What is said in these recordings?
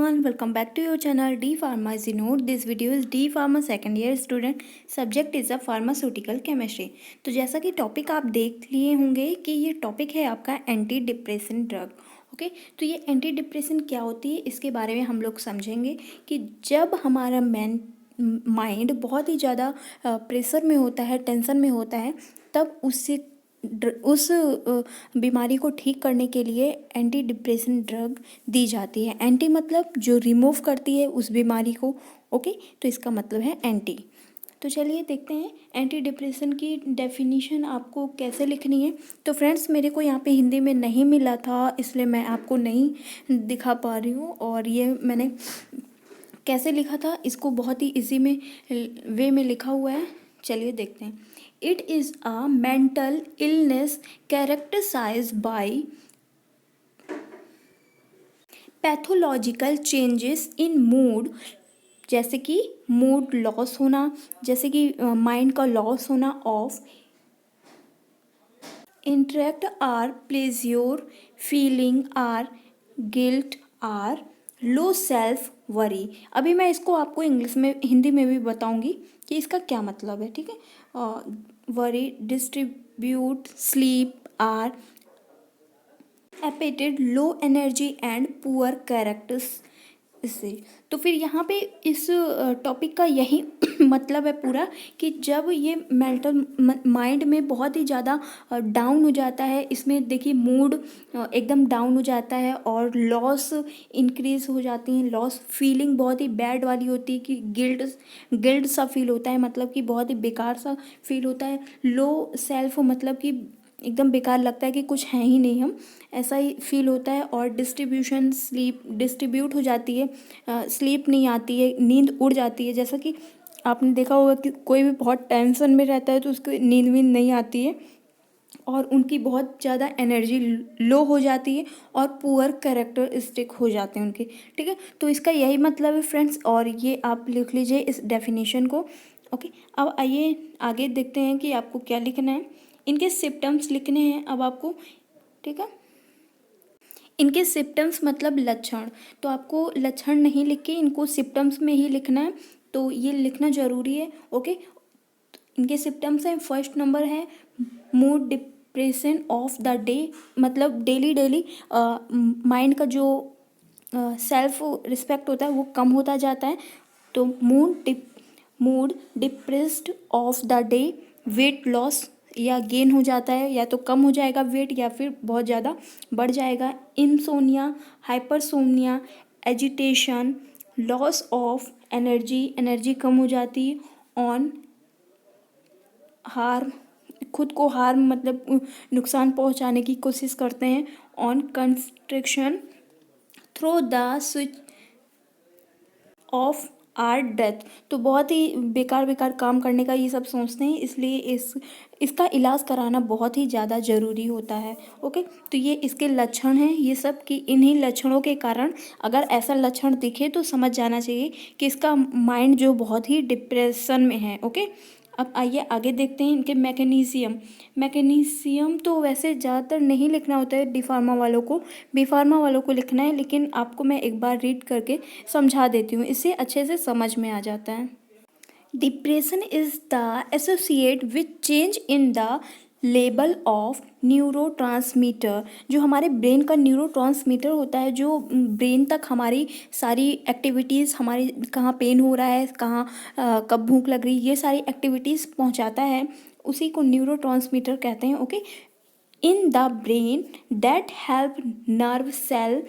everyone, welcome back to your channel D Pharmacy Note. This video is D Pharma second year student. Subject is a pharmaceutical chemistry. तो जैसा कि topic आप देख लिए होंगे कि ये टॉपिक है आपका एंटी डिप्रेशन ड्रग. ओके तो ये एंटी डिप्रेशन क्या होती है इसके बारे में हम लोग समझेंगे कि जब हमारा माइंड बहुत ही ज़्यादा प्रेशर में होता है, टेंशन में होता है, तब उस बीमारी को ठीक करने के लिए एंटी डिप्रेशन ड्रग दी जाती है. एंटी मतलब जो रिमूव करती है उस बीमारी को. ओके तो इसका मतलब है एंटी. तो चलिए देखते हैं एंटी डिप्रेशन की डेफिनीशन आपको कैसे लिखनी है. तो फ्रेंड्स मेरे को यहाँ पे हिंदी में नहीं मिला था, इसलिए मैं आपको नहीं दिखा पा रही हूँ. और ये मैंने कैसे लिखा था इसको बहुत ही इजी में वे में लिखा हुआ है. चलिए देखते हैं. It is a mental illness characterized by pathological changes in mood, जैसे कि मूड लॉस होना, जैसे कि माइंड का लॉस होना of interest or pleasure feeling or guilt or low self worry. अभी मैं इसको आपको इंग्लिश में हिंदी में भी बताऊंगी कि इसका क्या मतलब है. ठीक है. Worry distribute sleep or appetite low energy and poor characters. इससे तो फिर यहाँ पे इस टॉपिक का यही मतलब है पूरा कि जब ये मेंटल माइंड में बहुत ही ज़्यादा डाउन हो जाता है, इसमें देखिए मूड एकदम डाउन हो जाता है और लॉस इंक्रीज हो जाती हैं. लॉस फीलिंग बहुत ही बैड वाली होती है कि गिल्ट सा फील होता है, मतलब कि बहुत ही बेकार सा फील होता है. लो सेल्फ मतलब कि एकदम बेकार लगता है कि कुछ है ही नहीं हम, ऐसा ही फील होता है. और डिस्ट्रीब्यूशन स्लीप डिस्ट्रीब्यूट हो जाती है, स्लीप नहीं आती है, नींद उड़ जाती है. जैसा कि आपने देखा होगा कि कोई भी बहुत टेंशन में रहता है तो उसको नींद वींद नहीं आती है और उनकी बहुत ज़्यादा एनर्जी लो हो जाती है और पुअर कैरेक्टरिस्टिक हो जाते हैं उनके. ठीक है तो इसका यही मतलब है फ्रेंड्स, और ये आप लिख लीजिए इस डेफिनेशन को. ओके अब आइए आगे देखते हैं कि आपको क्या लिखना है. इनके सिम्टम्स लिखने हैं अब आपको. ठीक है. इनके सिम्टम्स मतलब लक्षण, तो आपको लक्षण नहीं लिख के इनको सिम्टम्स में ही लिखना है, तो ये लिखना ज़रूरी है. ओके इनके सिम्टम्स हैं. फर्स्ट नंबर है mood depression of the day, मतलब डेली माइंड का जो सेल्फ रिस्पेक्ट होता है वो कम होता जाता है. तो mood depressed of the day, weight loss या गेन हो जाता है, या तो कम हो जाएगा वेट या फिर बहुत ज़्यादा बढ़ जाएगा. Insomnia, hypersomnia, agitation, loss of energy कम हो जाती है. ऑन हार्म, खुद को हार्म मतलब नुकसान पहुंचाने की कोशिश करते हैं. On construction throw the switch off or death, तो बहुत ही बेकार काम करने का ये सब सोचते हैं, इसलिए इसका इलाज कराना बहुत ही ज़्यादा ज़रूरी होता है. ओके तो ये इसके लक्षण हैं ये सब, कि इन्हीं लक्षणों के कारण अगर ऐसा लक्षण दिखे तो समझ जाना चाहिए कि इसका माइंड जो बहुत ही डिप्रेशन में है. ओके अब आइए आगे देखते हैं इनके मैकेनिज्म तो वैसे ज़्यादातर नहीं लिखना होता है डी फार्मा वालों को, बी फार्मा वालों को लिखना है, लेकिन आपको मैं एक बार रीड करके समझा देती हूँ, इससे अच्छे से समझ में आ जाता है. Depression is the associate with change in the level of neurotransmitter, जो हमारे ब्रेन का न्यूरोट्रांसमीटर होता है, जो ब्रेन तक हमारी सारी एक्टिविटीज़, हमारी कहाँ पेन हो रहा है, कहाँ कब भूख लग रही, ये सारी एक्टिविटीज़ पहुंचाता है, उसी को न्यूरोट्रांसमीटर कहते हैं. Okay in the brain that help nerve cell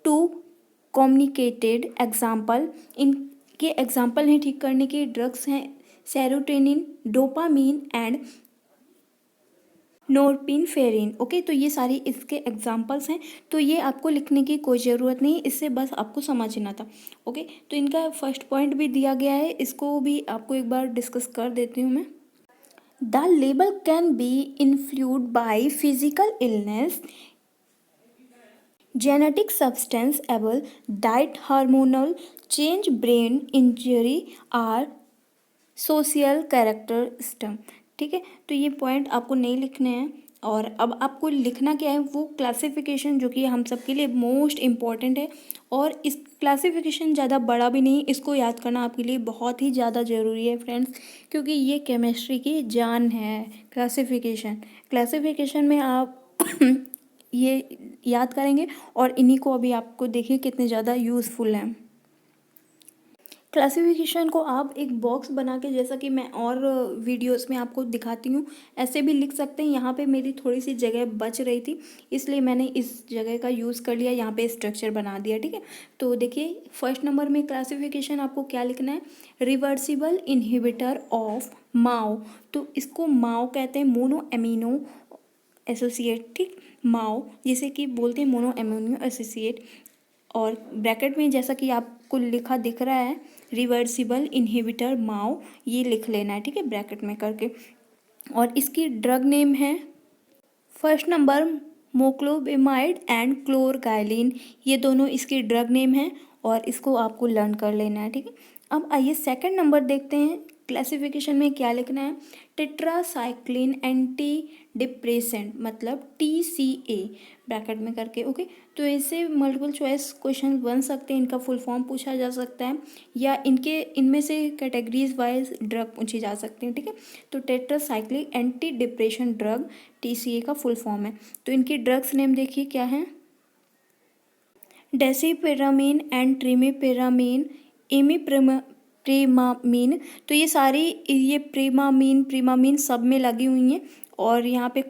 to communicated. Example, इनके एग्जाम्पल हैं ठीक करने के ड्रग्स हैं serotonin, dopamine and norepinephrine. Okay तो ये सारी इसके एग्जाम्पल्स हैं, तो ये आपको लिखने की कोई ज़रूरत नहीं, इससे बस आपको समझना था. ओके तो इनका फर्स्ट पॉइंट भी दिया गया है, इसको भी आपको एक बार डिस्कस कर देती हूँ मैं. The label can be influenced by physical illness, genetic substance abuse, diet, hormonal change, brain injury or social characteristic. ठीक है तो ये पॉइंट आपको नहीं लिखने हैं. और अब आपको लिखना क्या है, वो क्लासिफिकेशन जो कि हम सबके लिए मोस्ट इम्पॉर्टेंट है, और क्लासिफिकेशन ज़्यादा बड़ा भी नहीं, इसको याद करना आपके लिए बहुत ही ज़्यादा ज़रूरी है फ्रेंड्स, क्योंकि ये केमिस्ट्री की जान है। क्लासिफिकेशन में आप ये याद करेंगे और इन्हीं को अभी आपको देखिए कितने ज़्यादा यूज़फुल हैं। क्लासिफिकेशन को आप एक बॉक्स बना के, जैसा कि मैं और वीडियोस में आपको दिखाती हूँ, ऐसे भी लिख सकते हैं। यहाँ पे मेरी थोड़ी सी जगह बच रही थी, इसलिए मैंने इस जगह का यूज़ कर लिया, यहाँ पे स्ट्रक्चर बना दिया। ठीक है, तो देखिए फर्स्ट नंबर में क्लासिफिकेशन आपको क्या लिखना है, रिवर्सिबल इनहिबिटर ऑफ माओ। तो इसको माओ कहते हैं, मोनो एमिनो एसोसिएट। ठीक, माओ जिसे कि बोलते हैं मोनो एमिनो एसोसिएट, और ब्रैकेट में जैसा कि आपको लिखा दिख रहा है रिवर्सिबल इनहिबिटर माओ, ये लिख लेना है। ठीक है, ब्रैकेट में करके। और इसकी ड्रग नेम है फर्स्ट नंबर मोक्लोबिमाइड एंड क्लोरगाइलिन, ये दोनों इसकी ड्रग नेम है और इसको आपको लर्न कर लेना है। ठीक है, अब आइए सेकंड नंबर देखते हैं, क्लासिफिकेशन में क्या लिखना है, टेट्रासाइक्लिन एंटी डिप्रेसेंट, मतलब TCA ब्रैकेट में करके। ओके, तो इससे मल्टीपल चॉइस क्वेश्चन बन सकते हैं, इनका फुल फॉर्म पूछा जा सकता है या इनमें से कैटेगरीज वाइज ड्रग पूछी जा सकती हैं। ठीक है, तो टेट्रासाइक्लिक एंटी डिप्रेशन ड्रग TCA का फुल फॉर्म है। तो इनकी ड्रग्स नेम देखिए क्या है, डेसिपेरामीन एंड ट्रिमेपेरामीन, प्रेमामीन। तो ये सारी, ये प्रेमामीन सब में लगी हुई हैं, और यहाँ पे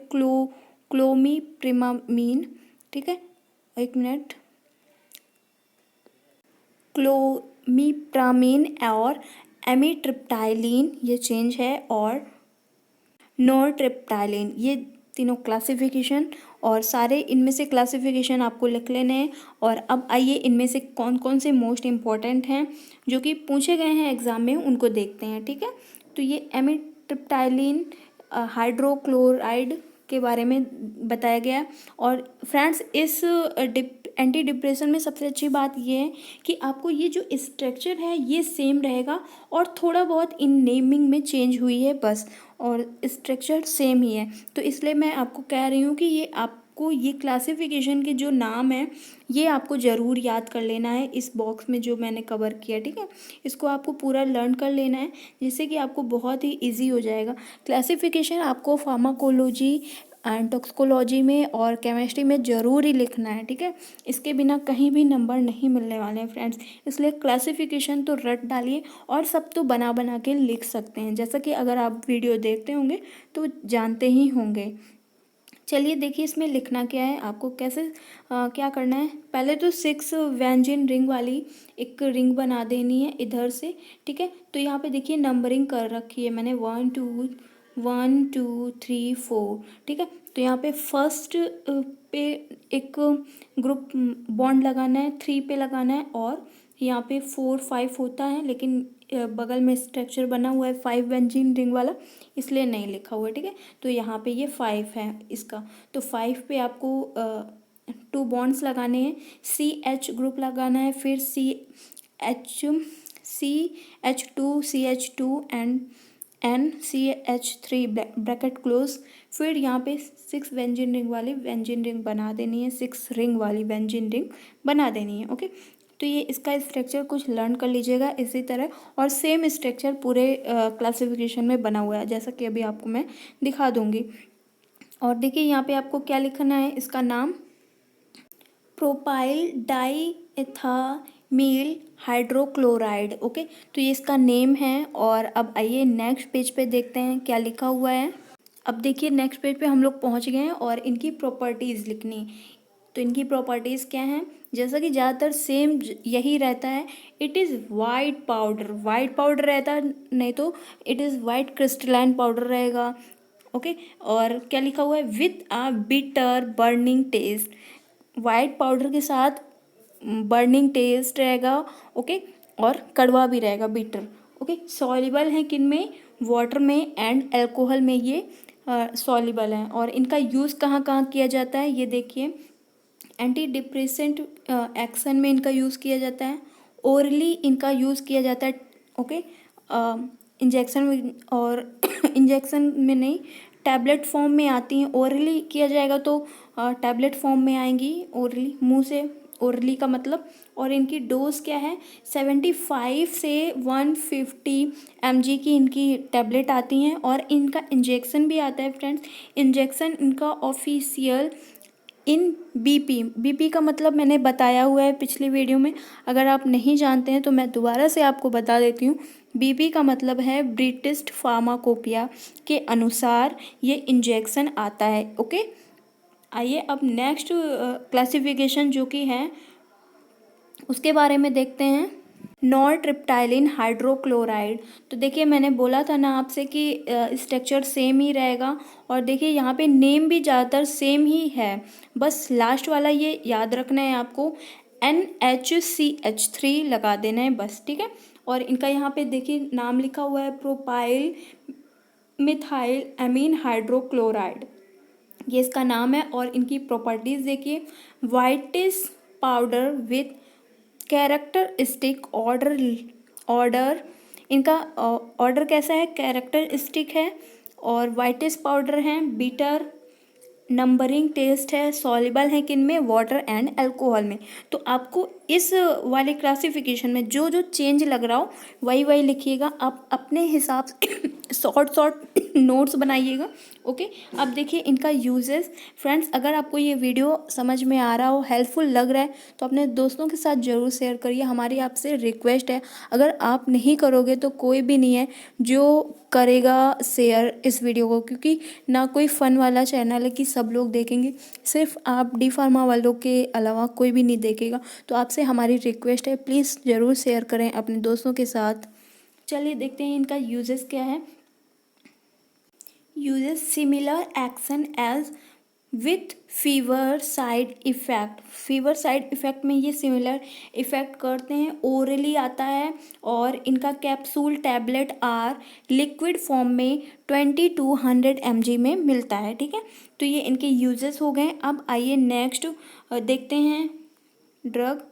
क्लोमीप्रेमामीन। ठीक है, एक मिनट, क्लोमीप्रामीन और एमिट्रिप्टाइलिन ये चेंज है, और नोरट्रिप्टाइलिन, ये तीनों क्लासिफिकेशन, और सारे इनमें से क्लासिफिकेशन आपको लिख लेने हैं। और अब आइए इनमें से कौन कौन से मोस्ट इम्पॉर्टेंट हैं जो कि पूछे गए हैं एग्ज़ाम में, उनको देखते हैं। ठीक है, तो ये एमिट्रिप्टाइलिन हाइड्रोक्लोराइड के बारे में बताया गया। और फ्रेंड्स इस एंटी डिप्रेशन में सबसे अच्छी बात ये है कि आपको ये जो स्ट्रक्चर है ये सेम रहेगा, और थोड़ा बहुत इन नेमिंग में चेंज हुई है बस, और स्ट्रक्चर सेम ही है। तो इसलिए मैं आपको कह रही हूँ कि ये आपको ये क्लासिफिकेशन के जो नाम है ये आपको ज़रूर याद कर लेना है इस बॉक्स में जो मैंने कवर किया। ठीक है, इसको आपको पूरा लर्न कर लेना है, जिससे कि आपको बहुत ही इजी हो जाएगा। क्लासिफिकेशन आपको फार्माकोलॉजी एंड टॉक्सिकोलॉजी में और केमिस्ट्री में ज़रूर ही लिखना है। ठीक है, इसके बिना कहीं भी नंबर नहीं मिलने वाले हैं फ्रेंड्स, इसलिए क्लासिफिकेशन तो रट डालिए, और सब तो बना बना के लिख सकते हैं, जैसा कि अगर आप वीडियो देखते होंगे तो जानते ही होंगे। चलिए देखिए इसमें लिखना क्या है, आपको कैसे क्या करना है। पहले तो 6 व्यंजन रिंग वाली एक रिंग बना देनी है इधर से। ठीक है, तो यहाँ पे देखिए नंबरिंग कर रखी है मैंने 1 2 3 4। ठीक है, तो यहाँ पे फर्स्ट पे एक ग्रुप बॉन्ड लगाना है, 3 पे लगाना है, और यहाँ पे 4 5 होता है, लेकिन बगल में स्ट्रक्चर बना हुआ है 5 बेंजीन रिंग वाला, इसलिए नहीं लिखा हुआ है। ठीक है, तो यहाँ पे ये 5 है इसका, तो 5 पे आपको 2 बॉन्ड्स लगाने हैं, CH ग्रुप लगाना है, फिर CH2 and NCH3 bracket close. फिर यहाँ पे 6 बेंजीन रिंग वाली बेंजीन रिंग बना देनी है, 6 रिंग वाली बेंजीन रिंग बना देनी है। ओके, तो ये इसका स्ट्रक्चर कुछ लर्न कर लीजिएगा इसी तरह, और सेम स्ट्रक्चर पूरे क्लासिफिकेशन में बना हुआ है, जैसा कि अभी आपको मैं दिखा दूंगी। और देखिए यहाँ पे आपको क्या लिखना है, इसका नाम प्रोपाइल डाई एथामील हाइड्रोक्लोराइड। ओके, तो ये इसका नेम है। और अब आइए नेक्स्ट पेज पे देखते हैं क्या लिखा हुआ है। अब देखिए नेक्स्ट पेज पे हम लोग पहुंच गए हैं, और इनकी प्रॉपर्टीज़ लिखनी। तो इनकी प्रॉपर्टीज़ क्या हैं, जैसा कि ज़्यादातर सेम यही रहता है, इट इज़ वाइट पाउडर रहता है, नहीं तो it is white crystalline powder रहेगा। ओके, और क्या लिखा हुआ है, with a bitter burning taste, white powder के साथ बर्निंग टेस्ट रहेगा। ओके, और कड़वा भी रहेगा, बिटर। ओके, सॉल्युबल है किन में, वाटर में एंड अल्कोहल में ये सॉल्युबल हैं। और इनका यूज़ कहाँ कहाँ किया जाता है, ये देखिए, एंटी डिप्रेसेंट एक्शन में इनका यूज़ किया जाता है, ओरली इनका यूज़ किया जाता है। ओके, इंजेक्शन में, और इंजेक्शन में नहीं, टैबलेट फॉर्म में आती हैं। ओरली किया जाएगा तो टैबलेट फॉर्म में आएंगी, ओरली मुंह से, ओरली का मतलब और इनकी डोज क्या है 75 से 150 mg की इनकी टैबलेट आती हैं और इनका इंजेक्शन भी आता है फ्रेंड्स। इंजेक्शन इनका ऑफिशियल इन बीपी का मतलब मैंने बताया हुआ है पिछली वीडियो में, अगर आप नहीं जानते हैं तो मैं दोबारा से आपको बता देती हूँ। बीपी का मतलब है ब्रिटिश फार्माकोपिया के अनुसार ये इंजेक्शन आता है। ओके, आइए अब नेक्स्ट क्लासिफिकेशन जो कि है उसके बारे में देखते हैं। नॉरट्रिप्टाइलिन हाइड्रोक्लोराइड। तो देखिए मैंने बोला था ना आपसे कि स्ट्रक्चर सेम ही रहेगा और देखिए यहाँ पे नेम भी ज़्यादातर सेम ही है, बस लास्ट वाला ये याद रखना है आपको, NHCH3 लगा देना है बस, ठीक है। और इनका यहाँ पे देखिए नाम लिखा हुआ है प्रोपाइल मिथाइल एमीन हाइड्रोक्लोराइड, ये इसका नाम है। और इनकी प्रॉपर्टीज़ देखिए, whitish powder with characteristic order इनका ऑर्डर कैसा है, कैरेक्टरिस्टिक है और वाइटिश पाउडर है, बीटर नंबरिंग टेस्ट है, सॉल्युबल है किन में, वाटर एंड अल्कोहल में। तो आपको इस वाले क्लासिफिकेशन में जो जो चेंज लग रहा हो वही वही लिखिएगा, आप अपने हिसाब से शॉर्ट नोट्स बनाइएगा। ओके, अब देखिए इनका यूजेस। फ्रेंड्स अगर आपको ये वीडियो समझ में आ रहा हो, हेल्पफुल लग रहा है तो अपने दोस्तों के साथ ज़रूर शेयर करिए, हमारी आपसे रिक्वेस्ट है। अगर आप नहीं करोगे तो कोई भी नहीं है जो करेगा शेयर इस वीडियो को, क्योंकि ना कोई फ़न वाला चैनल है कि सब लोग देखेंगे, सिर्फ आप डी फार्मा वालों के अलावा कोई भी नहीं देखेगा। तो आपसे हमारी रिक्वेस्ट है, प्लीज़ ज़रूर शेयर करें अपने दोस्तों के साथ। चलिए देखते हैं इनका यूजेस क्या है। Uses similar action as with fever side effect. Fever side effect में ये सिमिलर इफ़ेक्ट करते हैं, ओरली आता है और इनका capsule tablet or liquid form में 20 to 100 mg में मिलता है, ठीक है। तो ये इनके यूजेस हो गए। अब आइए नेक्स्ट देखते हैं ड्रग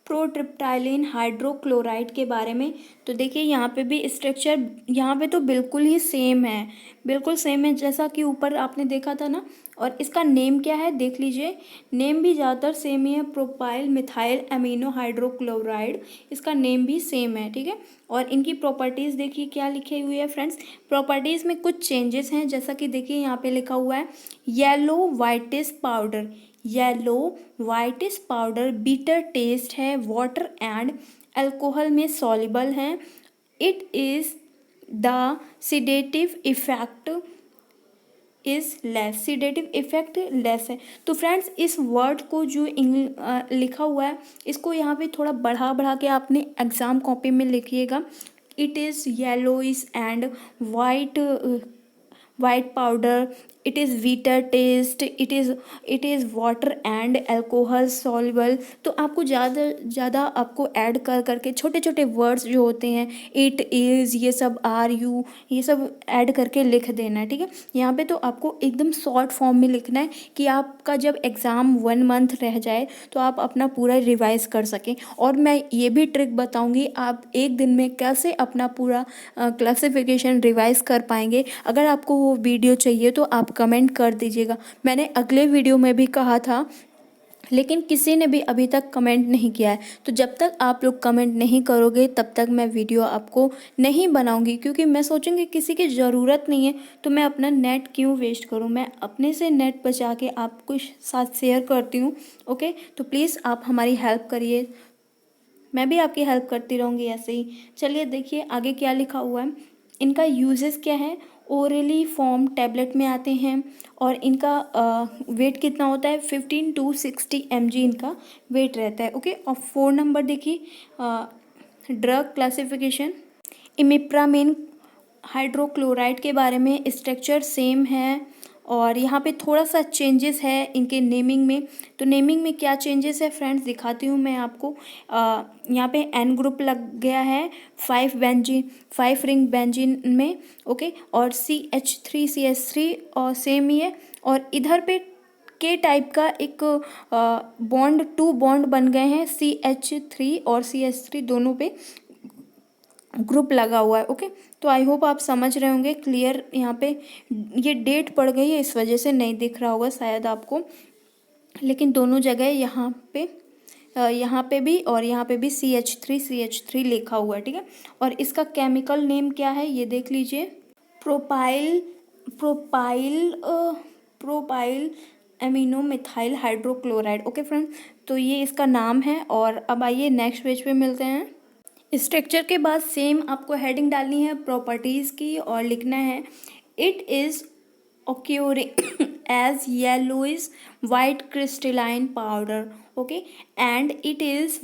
प्रोट्रिप्टाइलिन हाइड्रोक्लोराइड के बारे में। तो देखिए यहाँ पे भी स्ट्रक्चर यहाँ पे तो बिल्कुल ही सेम है, बिल्कुल सेम है जैसा कि ऊपर आपने देखा था ना। और इसका नेम क्या है देख लीजिए, नेम भी ज़्यादातर सेम ही है, प्रोपाइल मिथाइल एमिनो हाइड्रोक्लोराइड, इसका नेम भी सेम है, ठीक है। और इनकी प्रॉपर्टीज़ देखिए क्या लिखी हुई है फ्रेंड्स। प्रॉपर्टीज़ में कुछ चेंजेस हैं, जैसा कि देखिए यहाँ पे लिखा हुआ है yellow whitish powder, yellow whitish powder bitter taste है, वाटर एंड अल्कोहल में सॉल्युबल है, it is the sedative effect is less, sedative effect less है। तो फ्रेंड्स इस वर्ड को जो लिखा हुआ है इसको यहाँ पे थोड़ा बढ़ा बढ़ा के आपने एग्ज़ाम कॉपी में लिखिएगा। It is yellowish and white powder, it is bitter taste, it is water and alcohol soluble. तो आपको ज़्यादा आपको ऐड कर करके छोटे छोटे वर्ड्स जो होते हैं, इट इज़, ये सब आर यू, ये सब ऐड करके लिख देना है, ठीक है। यहाँ पे तो आपको एकदम शॉर्ट फॉर्म में लिखना है कि आपका जब एग्ज़ाम 1 मंथ रह जाए तो आप अपना पूरा रिवाइज कर सकें। और मैं ये भी ट्रिक बताऊँगी आप एक दिन में कैसे अपना पूरा क्लासिफिकेशन रिवाइज कर पाएंगे। अगर आपको वो वीडियो चाहिए तो आप कमेंट कर दीजिएगा। मैंने अगले वीडियो में भी कहा था लेकिन किसी ने भी अभी तक कमेंट नहीं किया है, तो जब तक आप लोग कमेंट नहीं करोगे तब तक मैं वीडियो आपको नहीं बनाऊंगी, क्योंकि मैं सोचूंगी किसी की ज़रूरत नहीं है तो मैं अपना नेट क्यों वेस्ट करूं। मैं अपने से नेट बचा के आपको साथ शेयर करती हूं। ओके, तो प्लीज़ आप हमारी हेल्प करिए, मैं भी आपकी हेल्प करती रहूँगी ऐसे ही। चलिए देखिए आगे क्या लिखा हुआ है। इनका यूजेस क्या है, ओरली फॉर्म टैबलेट में आते हैं और इनका वेट कितना होता है 15 to 60 mg इनका वेट रहता है। ओके, और 4 नंबर देखिए ड्रग क्लासिफिकेशन, इमिप्रामिन हाइड्रोक्लोराइड के बारे में स्ट्रक्चर सेम है और यहाँ पे थोड़ा सा चेंजेस है इनके नेमिंग में। तो नेमिंग में क्या चेंजेस है फ्रेंड्स दिखाती हूँ मैं आपको। यहाँ पे एन ग्रुप लग गया है 5 रिंग बेंजीन में। ओके, और CH3 और सेम ही है। और इधर पे के टाइप का एक बॉन्ड 2 बॉन्ड बन गए हैं, CH3 और CH3 दोनों पे ग्रुप लगा हुआ है। ओके, तो आई होप आप समझ रहे होंगे क्लियर। यहाँ पे ये डेट पड़ गई है इस वजह से नहीं दिख रहा होगा शायद आपको, लेकिन दोनों जगह यहाँ पे यहाँ पे भी और यहाँ पे भी CH3 लिखा हुआ है, ठीक है। और इसका केमिकल नेम क्या है ये देख लीजिए, propyl propyl propyl amino methyl hydrochloride. Okay friends, तो ये इसका नाम है। और अब आइए नेक्स्ट पेज पे मिलते हैं। स्ट्रक्चर के बाद सेम आपको हेडिंग डालनी है प्रॉपर्टीज़ की और लिखना है it is occurring as yellowish white crystalline powder, okay, and it is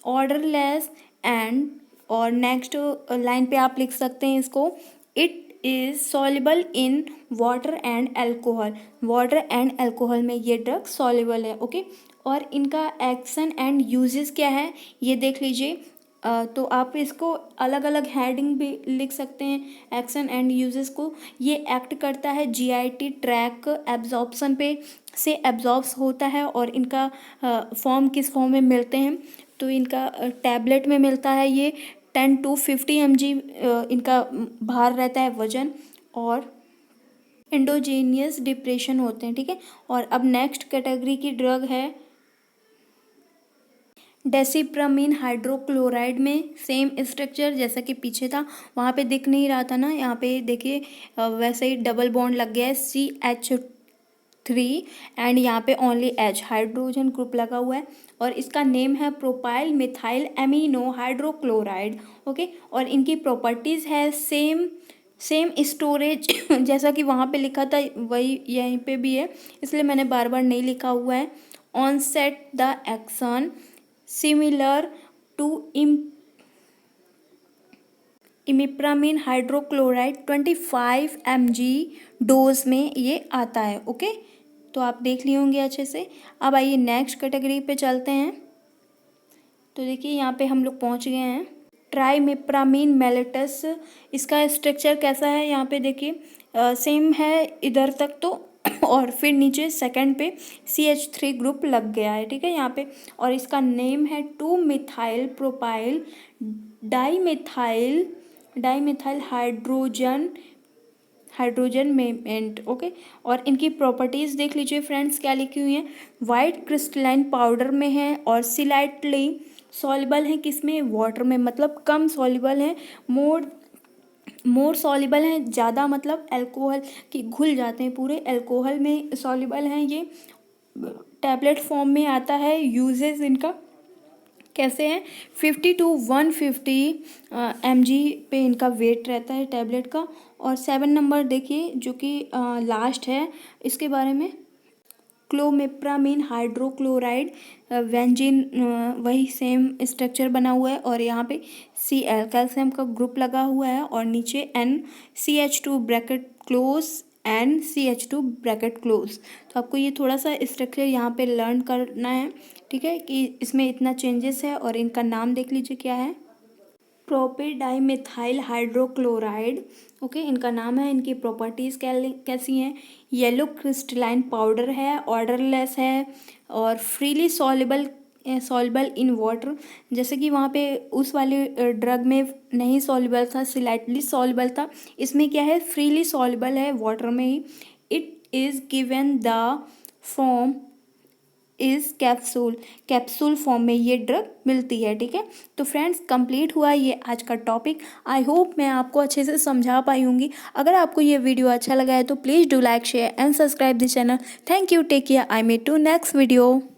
odorless and और नेक्स्ट लाइन पे आप लिख सकते हैं इसको, it is soluble in water and alcohol, water and alcohol में ये ड्रग soluble है, ओके। और इनका एक्शन एंड यूजेस क्या है ये देख लीजिए। तो आप इसको अलग अलग हेडिंग भी लिख सकते हैं एक्शन एंड यूजेस को। ये एक्ट करता है GIT ट्रैक एब्जॉर्प्शन पे से एब्जॉर्ब्स होता है। और इनका फॉर्म किस फॉर्म में मिलते हैं तो इनका टैबलेट में मिलता है। ये 10 to 50 mg इनका भार रहता है वजन, और एंडोजेनियस डिप्रेशन होते हैं, ठीक है। और अब नेक्स्ट कैटेगरी की ड्रग है डेसिप्रामीन हाइड्रोक्लोराइड में सेम स्ट्रक्चर जैसा कि पीछे था, वहाँ पे दिख नहीं रहा था ना, यहाँ पे देखिए वैसे ही डबल बॉन्ड लग गया है CH3 एंड यहाँ पे ओनली H हाइड्रोजन ग्रुप लगा हुआ है। और इसका नेम है propyl methyl amino hydrochloride, okay. और इनकी प्रॉपर्टीज़ है सेम स्टोरेज जैसा कि वहाँ पे लिखा था वही यहीं पे भी है, इसलिए मैंने बार बार नहीं लिखा हुआ है। Onset the action similar to imipramine hydrochloride 25 mg dose में ये आता है, ओके। तो आप देख लिए होंगे अच्छे से। अब आइए नेक्स्ट कैटेगरी पे चलते हैं। तो देखिए यहाँ पे हम लोग पहुँच गए हैं ट्राइमिप्रामीन मेलेटस। इसका स्ट्रक्चर कैसा है यहाँ पे देखिए, सेम है इधर तक तो और फिर नीचे सेकंड पे CH3 ग्रुप लग गया है, ठीक है यहाँ पे। और इसका नेम है 2 मिथाइल प्रोपाइल डाईमिथाइल हाइड्रोजन मेंट, ओके। और इनकी प्रॉपर्टीज़ देख लीजिए फ्रेंड्स क्या लिखी हुई हैं। वाइट क्रिस्टलाइन पाउडर में है और स्लाइटली सॉल्युबल है किसमें, वाटर में, मतलब कम सॉल्युबल है। मोर सॉल्युबल है, ज़्यादा मतलब अल्कोहल की घुल जाते हैं, पूरे अल्कोहल में सॉल्युबल हैं। ये टैबलेट फॉर्म में आता है। यूजेस इनका कैसे हैं, 50 to 150 mg पे इनका वेट रहता है टैबलेट का। और 7 नंबर देखिए जो कि लास्ट है इसके बारे में, क्लोमिप्रामीन हाइड्रोक्लोराइड वेंजिन, वही सेम स्ट्रक्चर बना हुआ है। और यहाँ पे Cl कैल्शियम का ग्रुप लगा हुआ है और नीचे NCH2 bracket close NCH2 bracket close. तो आपको ये थोड़ा सा स्ट्रक्चर यहाँ पे लर्न करना है, ठीक है, कि इसमें इतना चेंजेस है। और इनका नाम देख लीजिए क्या है, प्रोपेडाइमिथाइल हाइड्रोक्लोराइड, ओके, इनका नाम है। इनकी प्रॉपर्टीज़ कैसी हैं, येलो क्रिस्टलाइन पाउडर है, ऑर्डरलेस है और फ्रीली सॉल्युबल इन वाटर। जैसे कि वहाँ पे उस वाले ड्रग में नहीं सॉल्युबल था, स्लाइटली सॉल्युबल था, इसमें क्या है फ्रीली सॉल्युबल है वाटर में ही। It is given the form is capsule form में ये ड्रग मिलती है, ठीक है। तो फ्रेंड्स कंप्लीट हुआ ये आज का टॉपिक। आई होप मैं आपको अच्छे से समझा पाई होंगी। अगर आपको ये वीडियो अच्छा लगा है तो please do like share and subscribe the channel. Thank you, take care, I meet to next video.